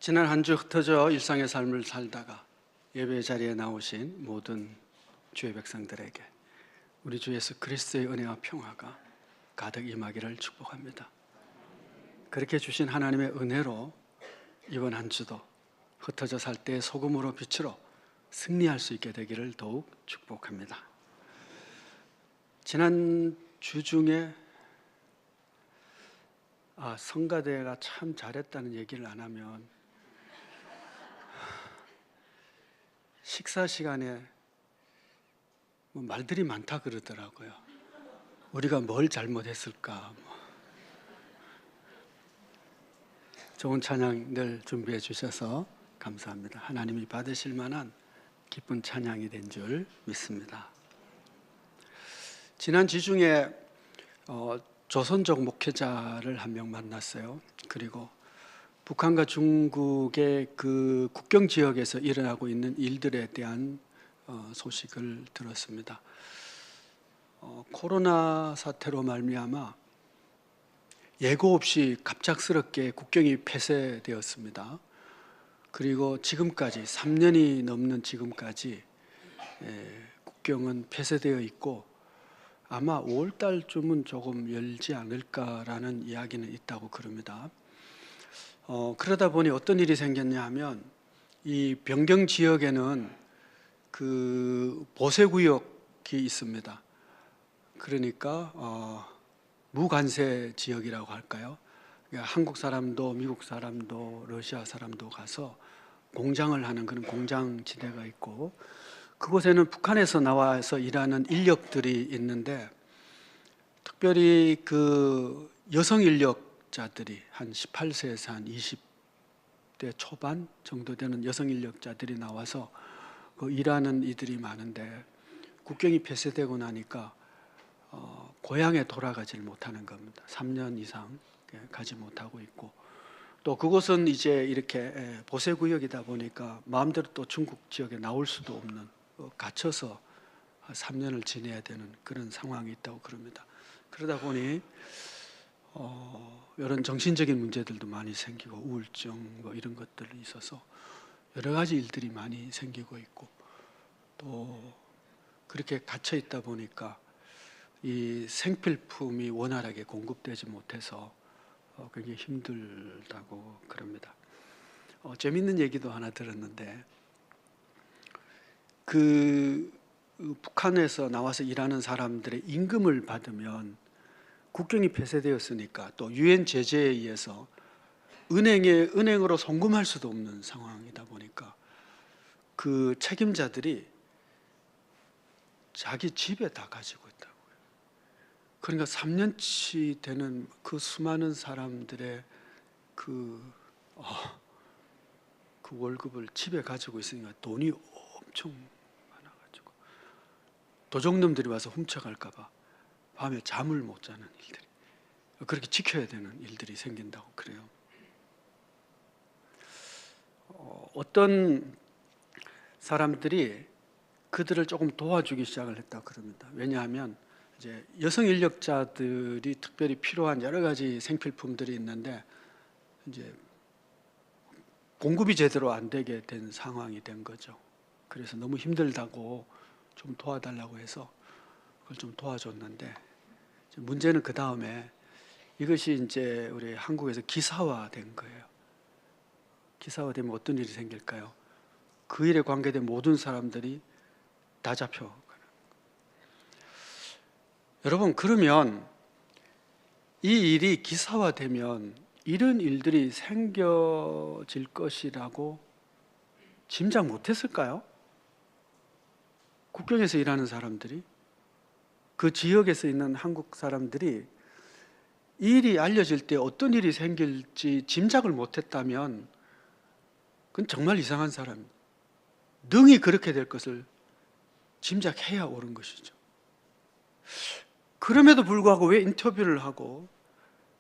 지난 한 주 흩어져 일상의 삶을 살다가 예배 자리에 나오신 모든 주의 백성들에게 우리 주 예수 그리스도의 은혜와 평화가 가득 임하기를 축복합니다. 그렇게 주신 하나님의 은혜로 이번 한 주도 흩어져 살 때의 소금으로 빛으로 승리할 수 있게 되기를 더욱 축복합니다. 지난 주 중에 성가대가 참 잘했다는 얘기를 안 하면 식사 시간에 말들이 많다 그러더라고요. 우리가 뭘 잘못했을까. 좋은 찬양 늘 준비해 주셔서 감사합니다. 하나님이 받으실 만한 기쁜 찬양이 된 줄 믿습니다. 지난 지중에 조선족 목회자를 한 명 만났어요. 그리고 북한과 중국의 그 국경 지역에서 일어나고 있는 일들에 대한 소식을 들었습니다. 코로나 사태로 말미암아 예고 없이 갑작스럽게 국경이 폐쇄되었습니다. 그리고 지금까지 3년이 넘는 지금까지 국경은 폐쇄되어 있고 아마 5월 달쯤은 조금 열지 않을까라는 이야기는 있다고 그럽니다. 그러다 보니 어떤 일이 생겼냐 하면 이 변경 지역에는 그 보세구역이 있습니다. 그러니까 무관세 지역이라고 할까요? 그러니까 한국 사람도 미국 사람도 러시아 사람도 가서 공장을 하는 그런 공장지대가 있고 그곳에는 북한에서 나와서 일하는 인력들이 있는데 특별히 그 여성 인력자들이 한 18세에서 한 20대 초반 정도 되는 여성 인력자들이 나와서 그 일하는 이들이 많은데 국경이 폐쇄되고 나니까 고향에 돌아가질 못하는 겁니다. 3년 이상 가지 못하고 있고 또 그곳은 이제 이렇게 보세구역이다 보니까 마음대로 또 중국 지역에 나올 수도 없는 갇혀서 3년을 지내야 되는 그런 상황이 있다고 그럽니다. 그러다 보니 이런 정신적인 문제들도 많이 생기고 우울증 뭐 이런 것들이 있어서 여러 가지 일들이 많이 생기고 있고 또 그렇게 갇혀 있다 보니까 이 생필품이 원활하게 공급되지 못해서 굉장히 힘들다고 그럽니다. 재밌는 얘기도 하나 들었는데 그 북한에서 나와서 일하는 사람들의 임금을 받으면 국경이 폐쇄되었으니까 또 유엔 제재에 의해서 은행으로 송금할 수도 없는 상황이다 보니까 그 책임자들이 자기 집에 다 가지고 있다고요. 그러니까 3년치 되는 그 수많은 사람들의 그 월급을 집에 가지고 있으니까 돈이 엄청 많아가지고 도적놈들이 와서 훔쳐갈까봐 밤에 잠을 못 자는 일들이 그렇게 지켜야 되는 일들이 생긴다고 그래요. 어떤 사람들이 그들을 조금 도와주기 시작을 했다고 그럽니다. 왜냐하면 이제 여성 인력자들이 특별히 필요한 여러 가지 생필품들이 있는데 이제 공급이 제대로 안 되게 된 상황이 된 거죠. 그래서 너무 힘들다고 좀 도와달라고 해서 그걸 좀 도와줬는데 문제는 그 다음에 이것이 이제 우리 한국에서 기사화된 거예요. 기사화되면 어떤 일이 생길까요? 그 일에 관계된 모든 사람들이 다 잡혀가는. 여러분 그러면 이 일이 기사화되면 이런 일들이 생겨질 것이라고 짐작 못했을까요? 국경에서 일하는 사람들이 그 지역에서 있는 한국 사람들이 이 일이 알려질 때 어떤 일이 생길지 짐작을 못했다면 그건 정말 이상한 사람입니다. 능히 그렇게 될 것을 짐작해야 옳은 것이죠. 그럼에도 불구하고 왜 인터뷰를 하고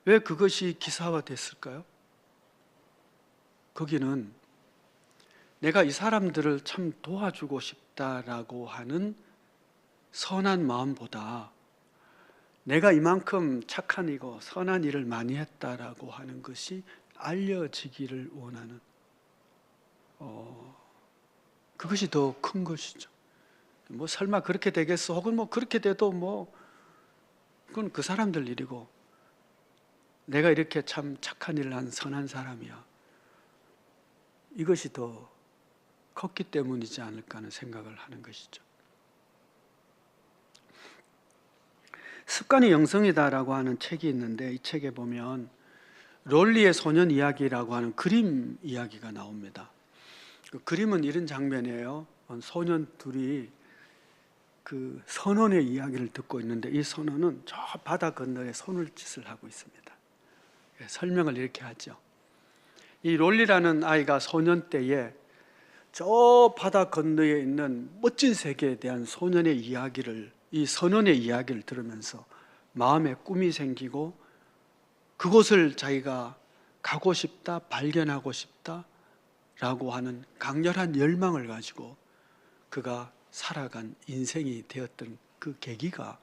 왜 그것이 기사화됐을까요? 거기는 내가 이 사람들을 참 도와주고 싶다라고 하는 선한 마음보다 내가 이만큼 착한 이고 선한 일을 많이 했다라고 하는 것이 알려지기를 원하는 그것이 더 큰 것이죠. 뭐 설마 그렇게 되겠어? 혹은 뭐 그렇게 돼도 뭐 그건 그 사람들 일이고 내가 이렇게 참 착한 일을 한 선한 사람이야. 이것이 더 컸기 때문이지 않을까 하는 생각을 하는 것이죠. 습관이 영성이다라고 하는 책이 있는데 이 책에 보면 롤리의 소년 이야기라고 하는 그림 이야기가 나옵니다. 그 그림은 이런 장면이에요. 소년 둘이 그 선원의 이야기를 듣고 있는데 이 선원은 저 바다 건너에 손을짓을 하고 있습니다. 설명을 이렇게 하죠. 이 롤리라는 아이가 소년 때에 저 바다 건너에 있는 멋진 세계에 대한 소년의 이야기를, 이 선원의 이야기를 들으면서 마음에 꿈이 생기고 그곳을 자기가 가고 싶다, 발견하고 싶다라고 하는 강렬한 열망을 가지고 그가 살아간 인생이 되었던 그 계기가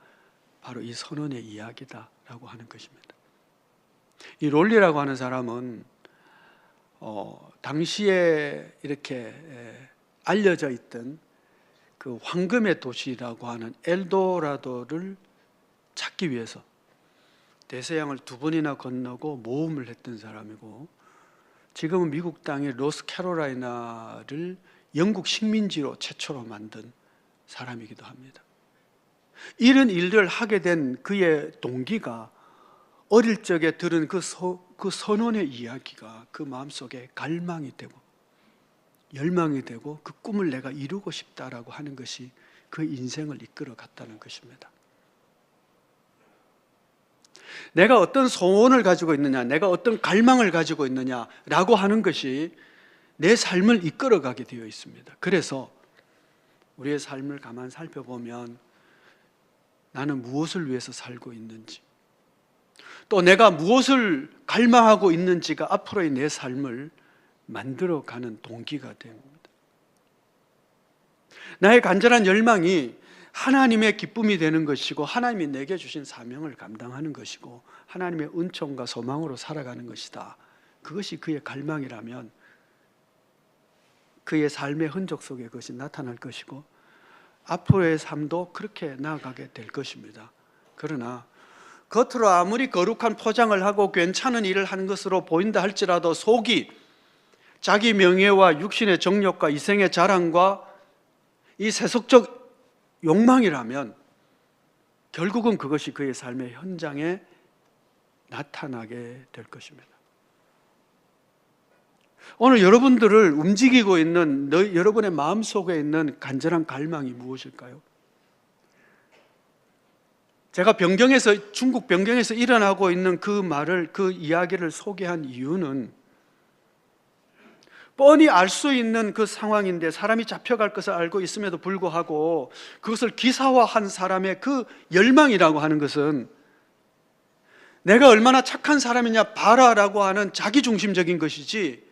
바로 이 선원의 이야기다라고 하는 것입니다. 이 롤리라고 하는 사람은 당시에 이렇게 알려져 있던 그 황금의 도시라고 하는 엘도라도를 찾기 위해서 대서양을 2번이나 건너고 모험을 했던 사람이고 지금은 미국 땅의 노스캐롤라이나를 영국 식민지로 최초로 만든 사람이기도 합니다. 이런 일을 하게 된 그의 동기가 어릴 적에 들은 그 선원의 이야기가 그 마음속에 갈망이 되고 열망이 되고 그 꿈을 내가 이루고 싶다라고 하는 것이 그 인생을 이끌어 갔다는 것입니다. 내가 어떤 소원을 가지고 있느냐, 내가 어떤 갈망을 가지고 있느냐라고 하는 것이 내 삶을 이끌어가게 되어 있습니다. 그래서 우리의 삶을 가만 살펴보면 나는 무엇을 위해서 살고 있는지, 또 내가 무엇을 갈망하고 있는지가 앞으로의 내 삶을 만들어가는 동기가 됩니다. 나의 간절한 열망이 하나님의 기쁨이 되는 것이고 하나님이 내게 주신 사명을 감당하는 것이고 하나님의 은총과 소망으로 살아가는 것이다. 그것이 그의 갈망이라면 그의 삶의 흔적 속에 그것이 나타날 것이고 앞으로의 삶도 그렇게 나아가게 될 것입니다. 그러나 겉으로 아무리 거룩한 포장을 하고 괜찮은 일을 하는 것으로 보인다 할지라도 속이 자기 명예와 육신의 정욕과 이생의 자랑과 이 세속적 욕망이라면 결국은 그것이 그의 삶의 현장에 나타나게 될 것입니다. 오늘 여러분들을 움직이고 있는 여러분의 마음속에 있는 간절한 갈망이 무엇일까요? 제가 중국 변경에서 일어나고 있는 그 이야기를 소개한 이유는 뻔히 알 수 있는 그 상황인데 사람이 잡혀갈 것을 알고 있음에도 불구하고 그것을 기사화한 사람의 그 열망이라고 하는 것은 내가 얼마나 착한 사람이냐 봐라라고 하는 자기중심적인 것이지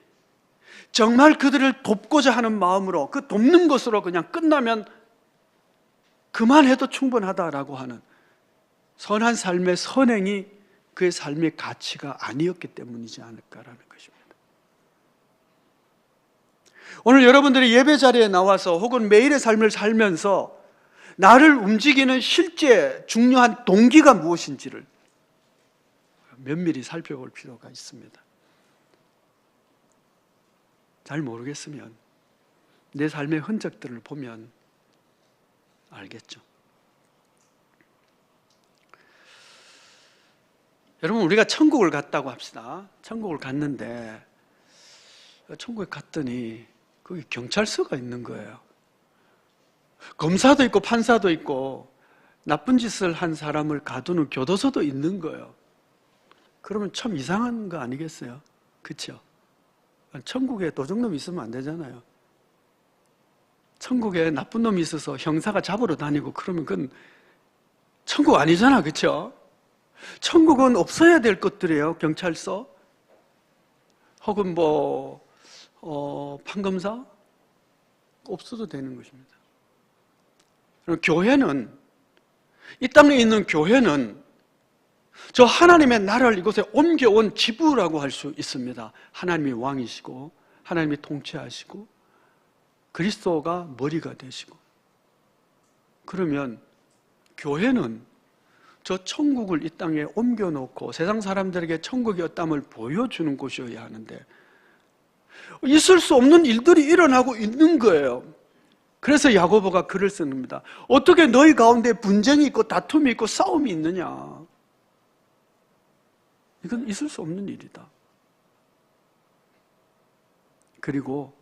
정말 그들을 돕고자 하는 마음으로 그 돕는 것으로 그냥 끝나면 그만해도 충분하다라고 하는 선한 삶의 선행이 그의 삶의 가치가 아니었기 때문이지 않을까라는 것입니다. 오늘 여러분들이 예배 자리에 나와서 혹은 매일의 삶을 살면서 나를 움직이는 실제 중요한 동기가 무엇인지를 면밀히 살펴볼 필요가 있습니다. 잘 모르겠으면 내 삶의 흔적들을 보면 알겠죠. 여러분, 우리가 천국을 갔다고 합시다. 천국을 갔는데 천국에 갔더니 거기 경찰서가 있는 거예요. 검사도 있고 판사도 있고 나쁜 짓을 한 사람을 가두는 교도소도 있는 거예요. 그러면 참 이상한 거 아니겠어요? 그렇죠? 천국에 도적놈이 있으면 안 되잖아요. 천국에 나쁜 놈이 있어서 형사가 잡으러 다니고 그러면 그건 천국 아니잖아. 그렇죠? 천국은 없어야 될 것들이에요. 경찰서 혹은 판검사 없어도 되는 것입니다. 교회는, 이 땅에 있는 교회는 저 하나님의 나라를 이곳에 옮겨온 지부라고 할 수 있습니다. 하나님이 왕이시고 하나님이 통치하시고 그리스도가 머리가 되시고, 그러면 교회는 저 천국을 이 땅에 옮겨놓고 세상 사람들에게 천국이 어떠함을 보여주는 곳이어야 하는데 있을 수 없는 일들이 일어나고 있는 거예요. 그래서 야고보가 글을 씁니다. 어떻게 너희 가운데 분쟁이 있고 다툼이 있고 싸움이 있느냐? 이건 있을 수 없는 일이다. 그리고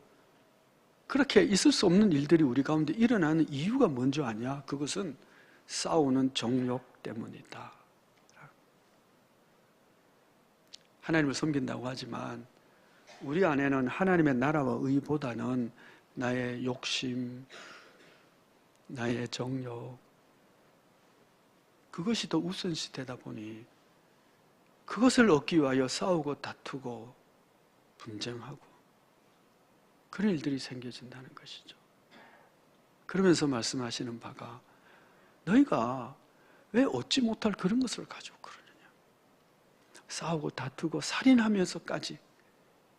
그렇게 있을 수 없는 일들이 우리 가운데 일어나는 이유가 뭔지 아냐? 그것은 싸우는 정욕 때문이다. 하나님을 섬긴다고 하지만 우리 안에는 하나님의 나라와 의보다는 나의 욕심, 나의 정욕, 그것이 더 우선시 되다 보니 그것을 얻기 위하여 싸우고 다투고 분쟁하고 그런 일들이 생겨진다는 것이죠. 그러면서 말씀하시는 바가 너희가 왜 얻지 못할 그런 것을 가지고 그러느냐. 싸우고 다투고 살인하면서까지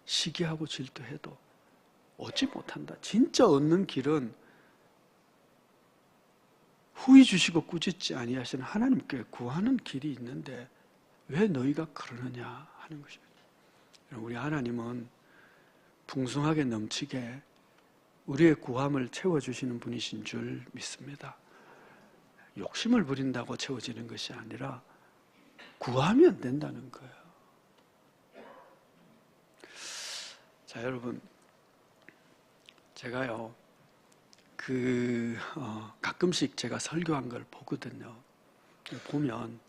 시기하고 질투해도 얻지 못한다. 진짜 얻는 길은 후히 주시고 꾸짖지 아니하시는 하나님께 구하는 길이 있는데 왜 너희가 그러느냐 하는 것입니다. 우리 하나님은 풍성하게 넘치게 우리의 구함을 채워주시는 분이신 줄 믿습니다. 욕심을 부린다고 채워지는 것이 아니라 구하면 된다는 거예요. 자, 여러분, 제가요, 가끔씩 제가 설교한 걸 보거든요. 보면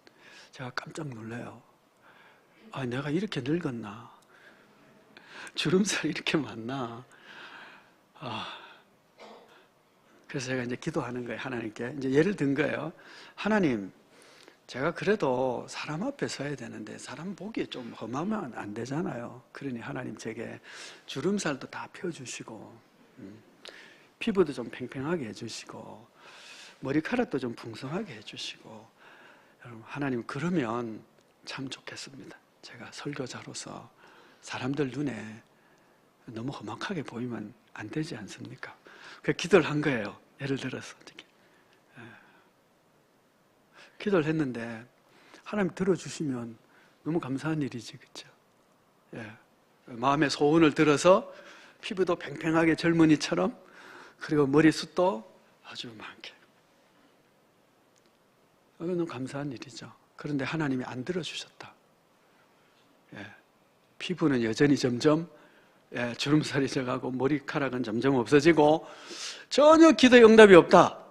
제가 깜짝 놀라요. 아, 내가 이렇게 늙었나? 주름살이 이렇게 많나? 그래서 제가 이제 기도하는 거예요, 하나님께. 이제 예를 든 거예요. 하나님, 제가 그래도 사람 앞에 서야 되는데 사람 보기에 좀 험하면 안 되잖아요. 그러니 하나님 제게 주름살도 다 펴주시고 피부도 좀 팽팽하게 해주시고 머리카락도 좀 풍성하게 해주시고 여러분, 하나님 그러면 참 좋겠습니다. 제가 설교자로서 사람들 눈에 너무 험악하게 보이면 안 되지 않습니까? 그 기도를 한 거예요. 예를 들어서 기도를 했는데 하나님 들어주시면 너무 감사한 일이지, 그렇죠? 예. 마음의 소원을 들어서 피부도 팽팽하게 젊은이처럼 그리고 머리숱도 아주 많게. 이건 너무 감사한 일이죠. 그런데 하나님이 안 들어주셨다. 예. 피부는 여전히 점점 주름살이 져가고 머리카락은 점점 없어지고 전혀 기도의 응답이 없다.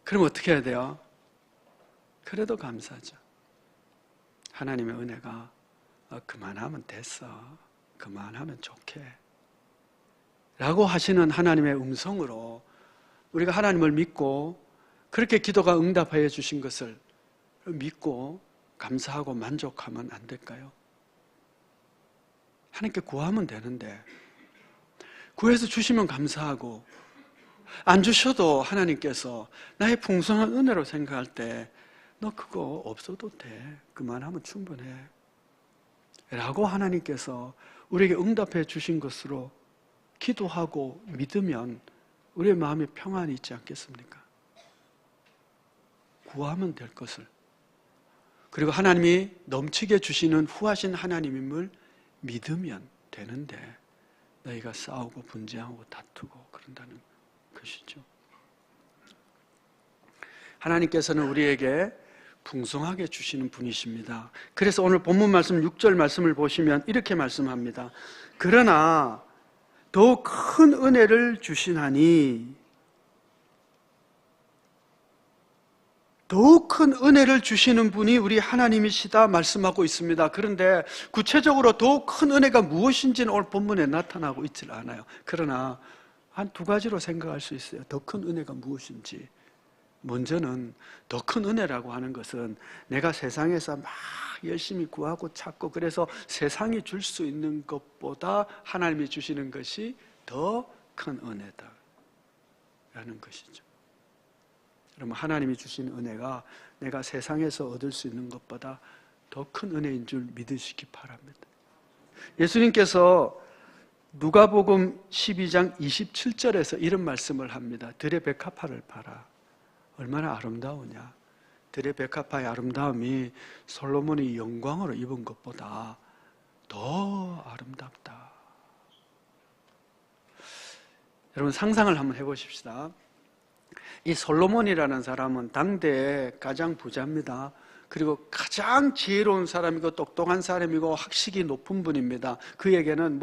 그럼 어떻게 해야 돼요? 그래도 감사하죠. 하나님의 은혜가 그만하면 됐어. 그만하면 좋게. 라고 하시는 하나님의 음성으로 우리가 하나님을 믿고 그렇게 기도가 응답하여 주신 것을 믿고 감사하고 만족하면 안 될까요? 하나님께 구하면 되는데 구해서 주시면 감사하고 안 주셔도 하나님께서 나의 풍성한 은혜로 생각할 때 너 그거 없어도 돼. 그만하면 충분해. 라고 하나님께서 우리에게 응답해 주신 것으로 기도하고 믿으면 우리의 마음에 평안이 있지 않겠습니까? 구하면 될 것을. 그리고 하나님이 넘치게 주시는 후하신 하나님임을 믿으면 되는데 너희가 싸우고 분쟁하고 다투고 그런다는 것이죠. 하나님께서는 우리에게 풍성하게 주시는 분이십니다. 그래서 오늘 본문 말씀 6절 말씀을 보시면 이렇게 말씀합니다. 그러나 더 큰 은혜를 주시나니 더욱 큰 은혜를 주시는 분이 우리 하나님이시다 말씀하고 있습니다. 그런데 구체적으로 더욱 큰 은혜가 무엇인지는 오늘 본문에 나타나고 있질 않아요. 그러나 한 두 가지로 생각할 수 있어요. 더 큰 은혜가 무엇인지. 먼저는 더 큰 은혜라고 하는 것은 내가 세상에서 막 열심히 구하고 찾고 그래서 세상이 줄 수 있는 것보다 하나님이 주시는 것이 더 큰 은혜다 라는 것이죠. 그러면 하나님이 주신 은혜가 내가 세상에서 얻을 수 있는 것보다 더 큰 은혜인 줄 믿으시기 바랍니다. 예수님께서 누가복음 12장 27절에서 이런 말씀을 합니다. 들의 백합화를 봐라. 얼마나 아름다우냐. 들의 백합화의 아름다움이 솔로몬이 영광으로 입은 것보다 더 아름답다. 여러분 상상을 한번 해보십시다. 이 솔로몬이라는 사람은 당대의 가장 부자입니다. 그리고 가장 지혜로운 사람이고 똑똑한 사람이고 학식이 높은 분입니다. 그에게는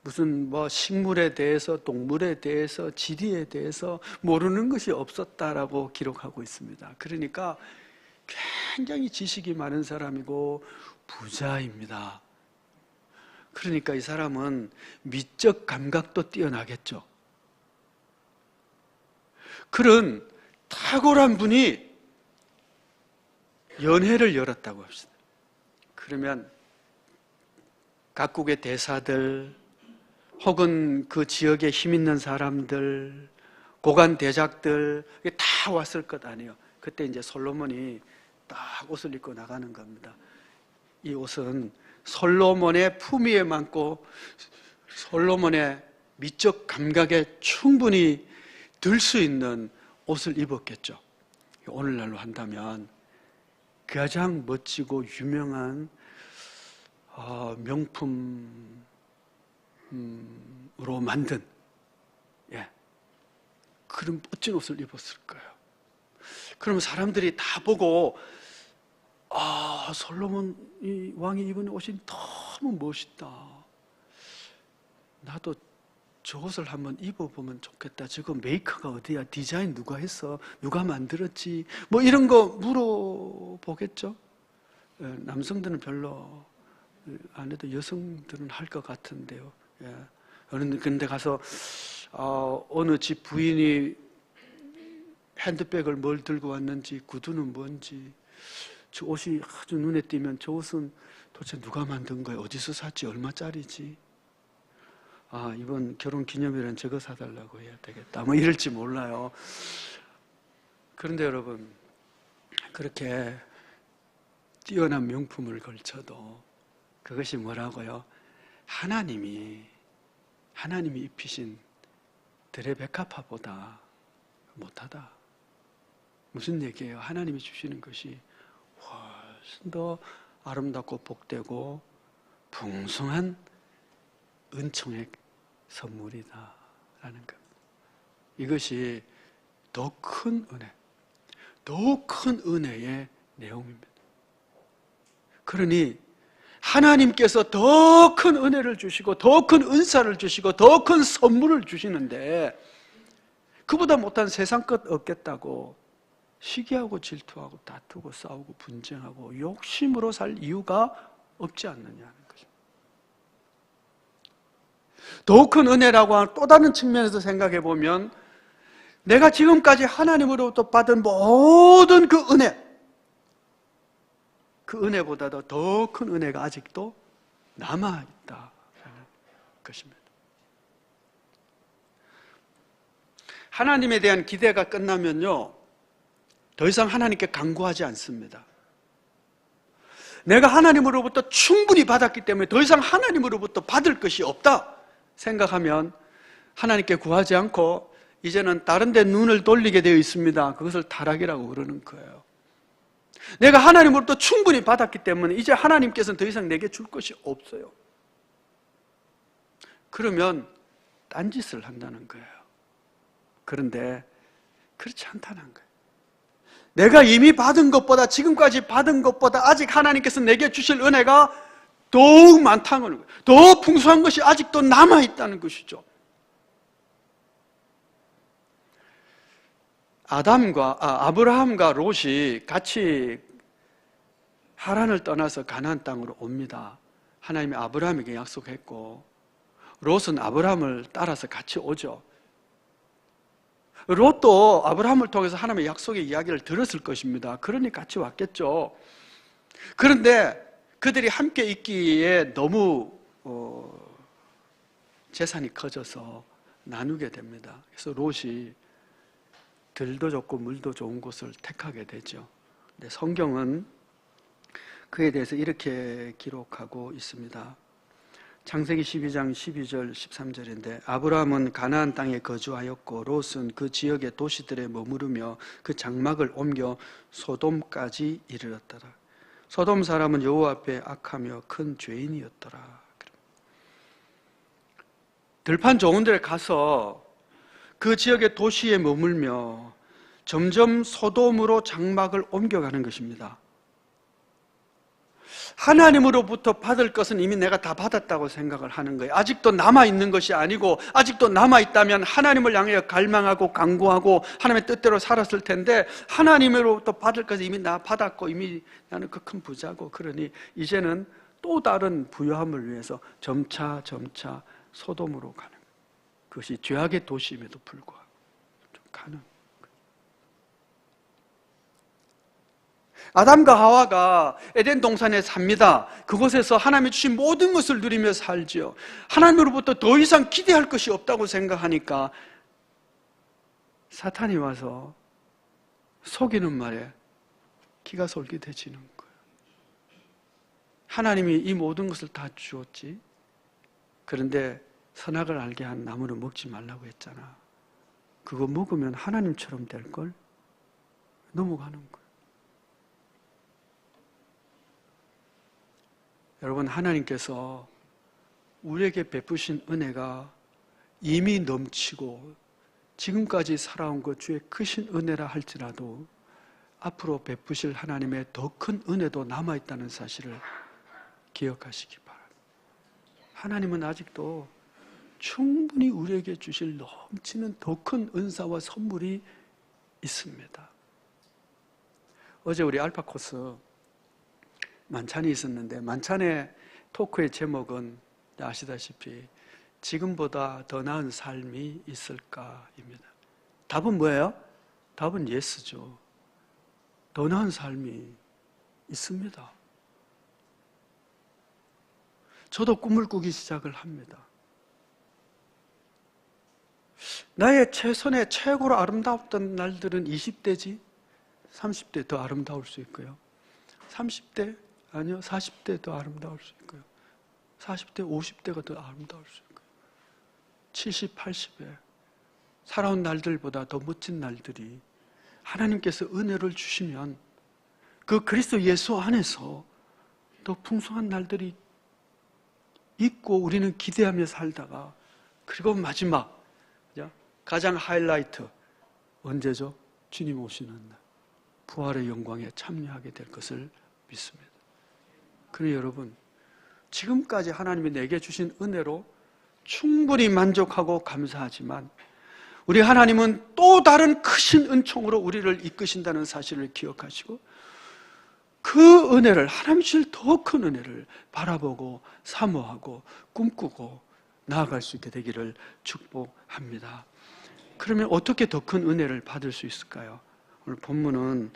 무슨 식물에 대해서, 동물에 대해서, 지리에 대해서 모르는 것이 없었다라고 기록하고 있습니다. 그러니까 굉장히 지식이 많은 사람이고 부자입니다. 그러니까 이 사람은 미적 감각도 뛰어나겠죠. 그런 탁월한 분이 연회를 열었다고 합시다. 그러면 각국의 대사들 혹은 그 지역에 힘 있는 사람들, 고관 대작들 다 왔을 것 아니에요. 그때 이제 솔로몬이 딱 옷을 입고 나가는 겁니다. 이 옷은 솔로몬의 품위에 맞고 솔로몬의 미적 감각에 충분히 들 수 있는 옷을 입었겠죠. 오늘날로 한다면 가장 멋지고 유명한 명품으로 만든 그런 멋진 옷을 입었을 거예요. 그러면 사람들이 다 보고 솔로몬 왕이 입은 옷이 너무 멋있다. 나도 저 옷을 한번 입어보면 좋겠다. 저거 메이커가 어디야? 디자인 누가 했어? 누가 만들었지? 이런 거 물어보겠죠? 남성들은 별로 안 해도 여성들은 할 것 같은데요. 그런데 가서 어느 집 부인이 핸드백을 뭘 들고 왔는지, 구두는 뭔지, 저 옷이 아주 눈에 띄면 저 옷은 도대체 누가 만든 거야? 어디서 샀지? 얼마짜리지? 이번 결혼 기념일엔 저거 사달라고 해야 되겠다. 이럴지 몰라요. 그런데 여러분, 그렇게 뛰어난 명품을 걸쳐도 그것이 뭐라고요? 하나님이 입히신 들의 백합화보다 못하다. 무슨 얘기예요? 하나님이 주시는 것이 훨씬 더 아름답고 복되고 풍성한 은총의 선물이다라는 겁니다. 이것이 더 큰 은혜, 더 큰 은혜의 내용입니다. 그러니 하나님께서 더 큰 은혜를 주시고 더 큰 은사를 주시고 더 큰 선물을 주시는데 그보다 못한 세상 것 없겠다고 시기하고 질투하고 다투고 싸우고 분쟁하고 욕심으로 살 이유가 없지 않느냐는 거죠. 더 큰 은혜라고 하는 또 다른 측면에서 생각해 보면 내가 지금까지 하나님으로부터 받은 모든 그 은혜보다도 더 큰 은혜가 아직도 남아있다라는 것입니다. 하나님에 대한 기대가 끝나면요, 더 이상 하나님께 간구하지 않습니다. 내가 하나님으로부터 충분히 받았기 때문에 더 이상 하나님으로부터 받을 것이 없다 생각하면 하나님께 구하지 않고 이제는 다른 데 눈을 돌리게 되어 있습니다. 그것을 타락이라고 그러는 거예요. 내가 하나님으로부터 충분히 받았기 때문에 이제 하나님께서는 더 이상 내게 줄 것이 없어요. 그러면 딴짓을 한다는 거예요. 그런데 그렇지 않다는 거예요. 내가 이미 받은 것보다, 지금까지 받은 것보다 아직 하나님께서 내게 주실 은혜가 더욱 많다는 거예요. 더 풍성한 것이 아직도 남아있다는 것이죠. 아브라함과 롯이 같이 하란을 떠나서 가나안 땅으로 옵니다. 하나님이 아브라함에게 약속했고 롯은 아브라함을 따라서 같이 오죠. 롯도 아브라함을 통해서 하나님의 약속의 이야기를 들었을 것입니다. 그러니 같이 왔겠죠. 그런데 그들이 함께 있기에 너무 재산이 커져서 나누게 됩니다. 그래서 롯이 들도 좋고 물도 좋은 곳을 택하게 되죠. 근데 성경은 그에 대해서 이렇게 기록하고 있습니다. 창세기 12장 12절 13절인데 아브라함은 가나안 땅에 거주하였고 롯은 그 지역의 도시들에 머무르며 그 장막을 옮겨 소돔까지 이르렀더라. 소돔 사람은 여호와 앞에 악하며 큰 죄인이었더라. 들판 좋은 데를 가서 그 지역의 도시에 머물며 점점 소돔으로 장막을 옮겨가는 것입니다. 하나님으로부터 받을 것은 이미 내가 다 받았다고 생각을 하는 거예요. 아직도 남아있는 것이 아니고, 아직도 남아있다면 하나님을 향해 갈망하고 간구하고 하나님의 뜻대로 살았을 텐데, 하나님으로부터 받을 것은 이미 나 받았고 이미 나는 그 큰 부자고, 그러니 이제는 또 다른 부요함을 위해서 점차 소돔으로 가는 거예요. 그것이 죄악의 도시임에도 불구하고 좀 가는 거예요. 아담과 하와가 에덴 동산에 삽니다. 그곳에서 하나님이 주신 모든 것을 누리며 살지요. 하나님으로부터 더 이상 기대할 것이 없다고 생각하니까 사탄이 와서 속이는 말에 기가 솔깃해지는 거예요. 하나님이 이 모든 것을 다 주었지. 그런데 선악을 알게 한 나무는 먹지 말라고 했잖아. 그거 먹으면 하나님처럼 될걸? 넘어가는 거예요. 여러분, 하나님께서 우리에게 베푸신 은혜가 이미 넘치고 지금까지 살아온 것 중에 크신 은혜라 할지라도 앞으로 베푸실 하나님의 더 큰 은혜도 남아있다는 사실을 기억하시기 바랍니다. 하나님은 아직도 충분히 우리에게 주실 넘치는 더 큰 은사와 선물이 있습니다. 어제 우리 알파 코스 만찬이 있었는데, 만찬의 토크의 제목은 아시다시피 지금보다 더 나은 삶이 있을까입니다. 답은 뭐예요? 답은 예스죠. 더 나은 삶이 있습니다. 저도 꿈을 꾸기 시작을 합니다. 나의 최선의 최고로 아름다웠던 날들은 20대지, 30대 더 아름다울 수 있고요. 30대? 아니요, 40대 더 아름다울 수 있고요. 40대, 50대가 더 아름다울 수 있고요. 70, 80에 살아온 날들보다 더 멋진 날들이 하나님께서 은혜를 주시면 그 그리스도 예수 안에서 더 풍성한 날들이 있고 우리는 기대하며 살다가, 그리고 마지막 가장 하이라이트 언제죠? 주님 오시는 날 부활의 영광에 참여하게 될 것을 믿습니다. 그러니 여러분, 지금까지 하나님이 내게 주신 은혜로 충분히 만족하고 감사하지만 우리 하나님은 또 다른 크신 은총으로 우리를 이끄신다는 사실을 기억하시고 그 은혜를, 하나님 주실 더 큰 은혜를 바라보고 사모하고 꿈꾸고 나아갈 수 있게 되기를 축복합니다. 그러면 어떻게 더 큰 은혜를 받을 수 있을까요? 오늘 본문은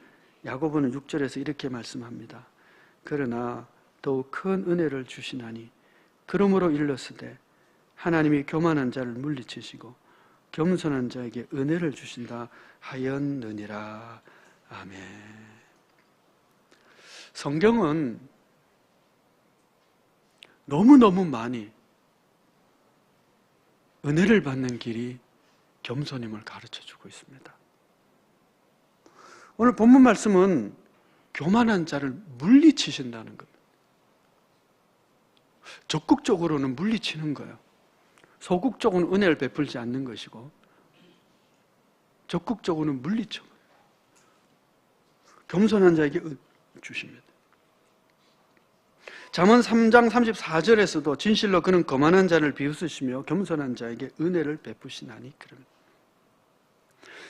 야고보는 6절에서 이렇게 말씀합니다. 그러나 더욱 큰 은혜를 주시나니 그러므로 일렀으되 하나님이 교만한 자를 물리치시고 겸손한 자에게 은혜를 주신다 하였느니라. 아멘. 성경은 너무너무 많이 은혜를 받는 길이 겸손임을 가르쳐주고 있습니다. 오늘 본문 말씀은 교만한 자를 물리치신다는 겁니다. 적극적으로는 물리치는 거예요. 소극적으로는 은혜를 베풀지 않는 것이고 적극적으로는 물리쳐. 겸손한 자에게 주십니다. 잠언 3장 34절에서도 진실로 그는 거만한 자를 비웃으시며 겸손한 자에게 은혜를 베푸시나니 그럽니다.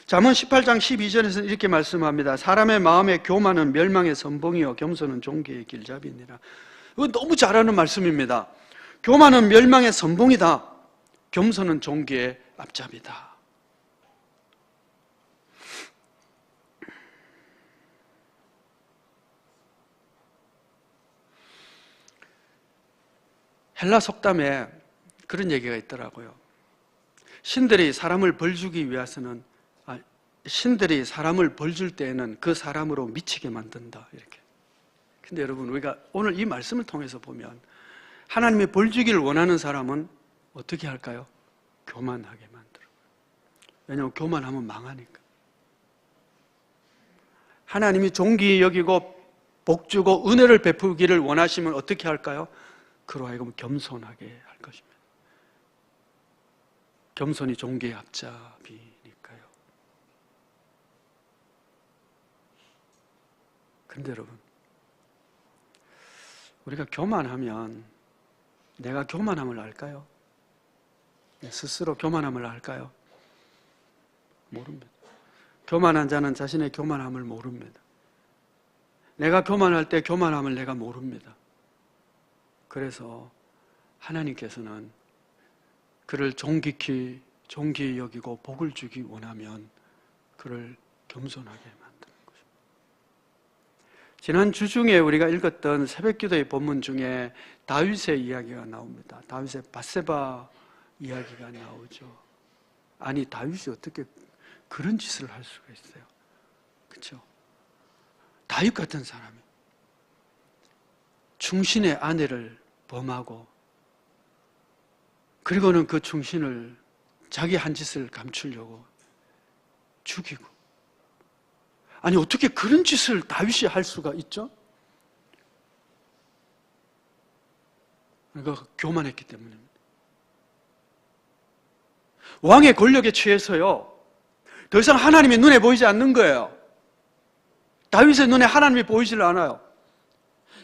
잠언 18장 12절에서는 이렇게 말씀합니다. 사람의 마음의 교만은 멸망의 선봉이요 겸손은 존귀의 길잡이니라. 이건 너무 잘하는 말씀입니다. 교만은 멸망의 선봉이다. 겸손은 존귀의 앞잡이다. 헬라 속담에 그런 얘기가 있더라고요. 신들이 사람을 벌주기 위해서는, 신들이 사람을 벌줄 때에는 그 사람으로 미치게 만든다, 이렇게. 근데 여러분, 우리가 오늘 이 말씀을 통해서 보면 하나님의 벌 주기를 원하는 사람은 어떻게 할까요? 교만하게 만들어요. 왜냐하면 교만하면 망하니까. 하나님이 존귀히 여기고 복 주고 은혜를 베푸기를 원하시면 어떻게 할까요? 그로 하여금 겸손하게 할 것입니다. 겸손이 존귀의 앞잡이니까요. 그런데 여러분, 우리가 교만하면 내가 교만함을 알까요? 스스로 교만함을 알까요? 모릅니다. 교만한 자는 자신의 교만함을 모릅니다. 내가 교만할 때 교만함을 내가 모릅니다. 그래서 하나님께서는 그를 존귀히 여기고 복을 주기 원하면 그를 겸손하게 만드는 것입니다. 지난 주 중에 우리가 읽었던 새벽기도의 본문 중에 다윗의 이야기가 나옵니다. 다윗의 밧세바 이야기가 나오죠. 아니, 다윗이 어떻게 그런 짓을 할 수가 있어요? 그렇죠? 다윗 같은 사람이 충신의 아내를 범하고 그리고는 그 충신을 자기 한 짓을 감추려고 죽이고, 아니 어떻게 그런 짓을 다윗이 할 수가 있죠? 그러니까 교만했기 때문입니다. 왕의 권력에 취해서요, 더 이상 하나님의 눈에 보이지 않는 거예요. 다윗의 눈에 하나님이 보이질 않아요.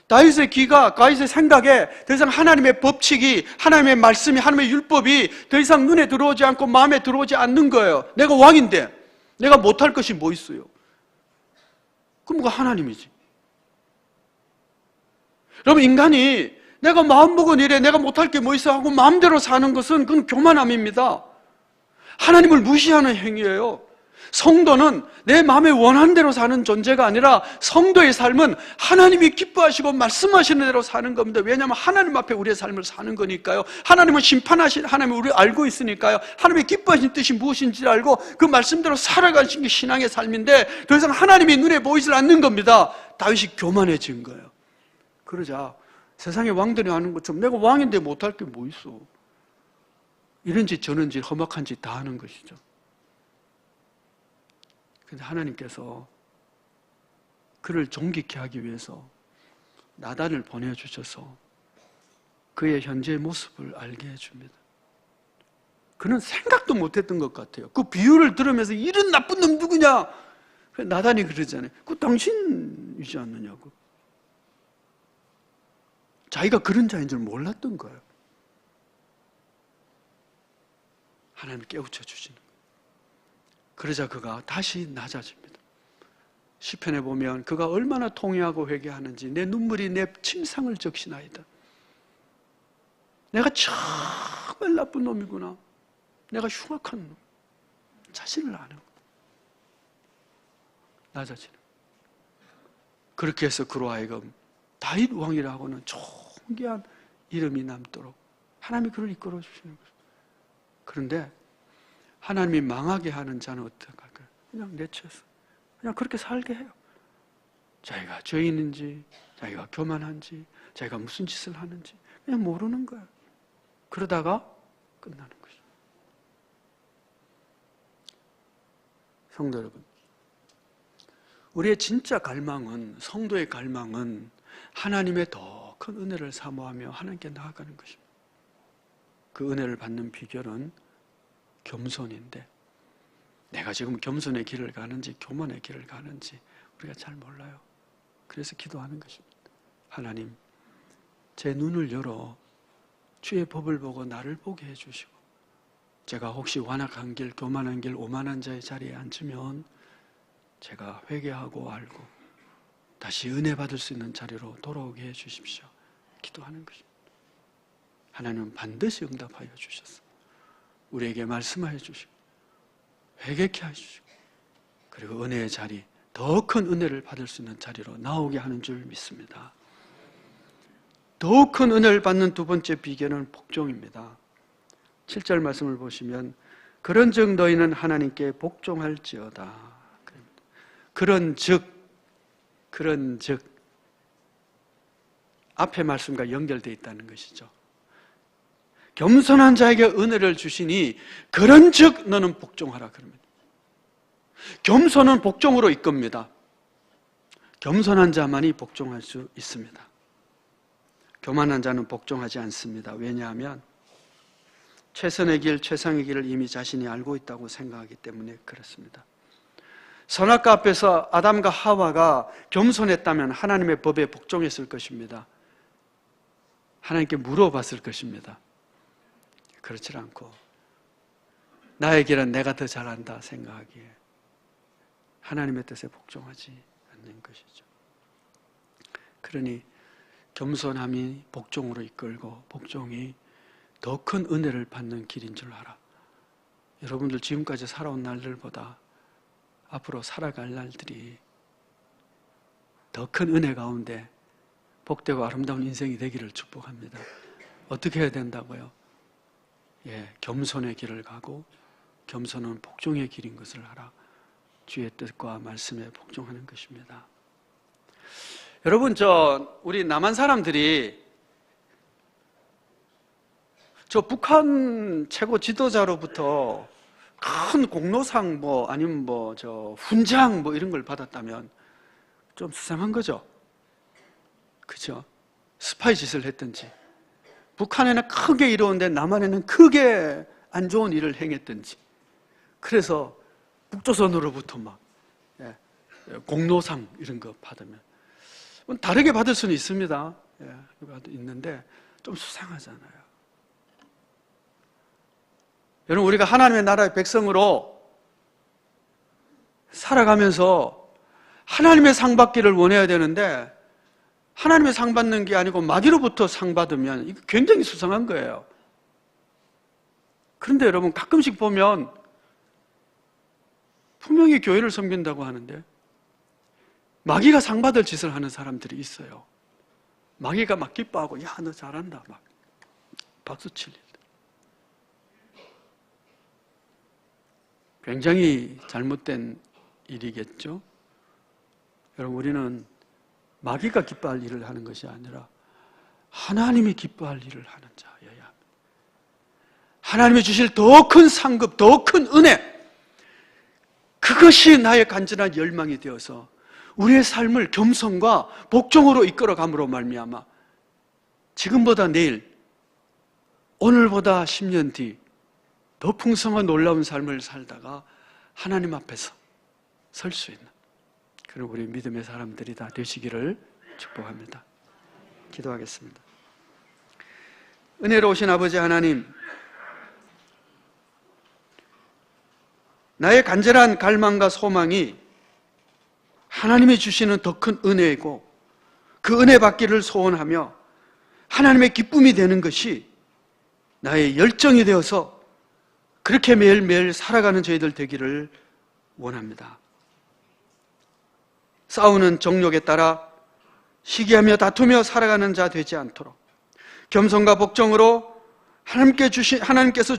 다윗의 귀가, 다윗의 생각에 더 이상 하나님의 법칙이, 하나님의 말씀이, 하나님의 율법이 더 이상 눈에 들어오지 않고 마음에 들어오지 않는 거예요. 내가 왕인데 내가 못할 것이 뭐 있어요? 그럼 그거 하나님이지. 여러분, 인간이 내가 마음먹은 일에 내가 못할 게 뭐 있어 하고 마음대로 사는 것은 그건 교만함입니다. 하나님을 무시하는 행위예요. 성도는 내 마음에 원하는 대로 사는 존재가 아니라 성도의 삶은 하나님이 기뻐하시고 말씀하시는 대로 사는 겁니다. 왜냐하면 하나님 앞에 우리의 삶을 사는 거니까요. 하나님은 심판하신 하나님을 우리 알고 있으니까요. 하나님의 기뻐하신 뜻이 무엇인지 알고 그 말씀대로 살아가신 게 신앙의 삶인데 더 이상 하나님이 눈에 보이질 않는 겁니다. 다윗이 교만해진 거예요. 그러자 세상의 왕들이 하는 것처럼 내가 왕인데 못할 게 뭐 있어, 이런 짓 저런 짓 험악한 짓 다 하는 것이죠. 그런데 하나님께서 그를 존귀케 하기 위해서 나단을 보내주셔서 그의 현재의 모습을 알게 해줍니다. 그는 생각도 못했던 것 같아요. 그 비유를 들으면서 이런 나쁜 놈 누구냐? 나단이 그러잖아요. 그 당신이지 않느냐고. 자기가 그런 자인 줄 몰랐던 거예요. 하나님 깨우쳐 주시는 거예요. 그러자 그가 다시 낮아집니다. 시편에 보면 그가 얼마나 통회하고 회개하는지, 내 눈물이 내 침상을 적시나이다. 내가 정말 나쁜 놈이구나, 내가 흉악한 놈, 자신을 아는 거예요. 낮아지는 거예요. 그렇게 해서 그로 하여금 다윗 왕이라고는 존귀한 이름이 남도록 하나님이 그를 이끌어 주시는 거예요. 그런데 하나님이 망하게 하는 자는 어떻게 할까요? 그냥 내쳐서 그냥 그렇게 살게 해요. 자기가 죄인인지, 자기가 교만한지, 자기가 무슨 짓을 하는지 그냥 모르는 거예요. 그러다가 끝나는 것이죠. 성도 여러분, 우리의 진짜 갈망은, 성도의 갈망은 하나님의 더 큰 은혜를 사모하며 하나님께 나아가는 것입니다. 그 은혜를 받는 비결은 겸손인데, 내가 지금 겸손의 길을 가는지 교만의 길을 가는지 우리가 잘 몰라요. 그래서 기도하는 것입니다. 하나님, 제 눈을 열어 주의 법을 보고 나를 보게 해주시고, 제가 혹시 완악한 길, 교만한 길, 오만한 자의 자리에 앉으면 제가 회개하고 알고 다시 은혜 받을 수 있는 자리로 돌아오게 해주십시오. 기도하는 것입니다. 하나님은 반드시 응답하여 주셔서 우리에게 말씀하여 주시고 회개케 해주시고, 그리고 은혜의 자리, 더 큰 은혜를 받을 수 있는 자리로 나오게 하는 줄 믿습니다. 더 큰 은혜를 받는 두 번째 비결은 복종입니다. 7절 말씀을 보시면 그런즉 너희는 하나님께 복종할지어다. 그런즉 앞의 말씀과 연결되어 있다는 것이죠. 겸손한 자에게 은혜를 주시니 그런즉 너는 복종하라 그럽니다. 겸손은 복종으로 이끕니다. 겸손한 자만이 복종할 수 있습니다. 교만한 자는 복종하지 않습니다. 왜냐하면 최선의 길, 최상의 길을 이미 자신이 알고 있다고 생각하기 때문에 그렇습니다. 선악과 앞에서 아담과 하와가 겸손했다면 하나님의 법에 복종했을 것입니다. 하나님께 물어봤을 것입니다. 그렇지 않고 나의 길은 내가 더 잘한다 생각하기에 하나님의 뜻에 복종하지 않는 것이죠. 그러니 겸손함이 복종으로 이끌고 복종이 더 큰 은혜를 받는 길인 줄 알아. 여러분들 지금까지 살아온 날들보다 앞으로 살아갈 날들이 더 큰 은혜 가운데 복되고 아름다운 인생이 되기를 축복합니다. 어떻게 해야 된다고요? 겸손의 길을 가고 겸손은 복종의 길인 것을 알아. 주의 뜻과 말씀에 복종하는 것입니다. 여러분, 우리 남한 사람들이 북한 최고 지도자로부터 큰 공로상 아니면 훈장 이런 걸 받았다면 좀 수상한 거죠. 그죠? 스파이 짓을 했든지, 북한에는 크게 이루었는데 남한에는 크게 안 좋은 일을 행했든지, 그래서 북조선으로부터 공로상 이런 거 받으면 다르게 받을 수는 있습니다. 있는데 좀 수상하잖아요. 여러분, 우리가 하나님의 나라의 백성으로 살아가면서 하나님의 상 받기를 원해야 되는데 하나님의 상 받는 게 아니고 마귀로부터 상 받으면 이거 굉장히 수상한 거예요. 그런데 여러분, 가끔씩 보면 분명히 교회를 섬긴다고 하는데 마귀가 상 받을 짓을 하는 사람들이 있어요. 마귀가 막 기뻐하고, 야, 너 잘한다, 막 박수 칠 일. 굉장히 잘못된 일이겠죠. 여러분, 우리는 마귀가 기뻐할 일을 하는 것이 아니라 하나님이 기뻐할 일을 하는 자여야 합니다. 하나님이 주실 더 큰 상급, 더 큰 은혜, 그것이 나의 간절한 열망이 되어서 우리의 삶을 겸손과 복종으로 이끌어감으로 말미암아 지금보다 내일, 오늘보다 10년 뒤 더 풍성한 놀라운 삶을 살다가 하나님 앞에서 설 수 있는 그런 우리 믿음의 사람들이 다 되시기를 축복합니다. 기도하겠습니다. 은혜로우신 아버지 하나님, 나의 간절한 갈망과 소망이 하나님이 주시는 더 큰 은혜이고 그 은혜 받기를 소원하며 하나님의 기쁨이 되는 것이 나의 열정이 되어서 그렇게 매일매일 살아가는 저희들 되기를 원합니다. 싸우는 정욕에 따라 시기하며 다투며 살아가는 자 되지 않도록 겸손과 복종으로 하나님께서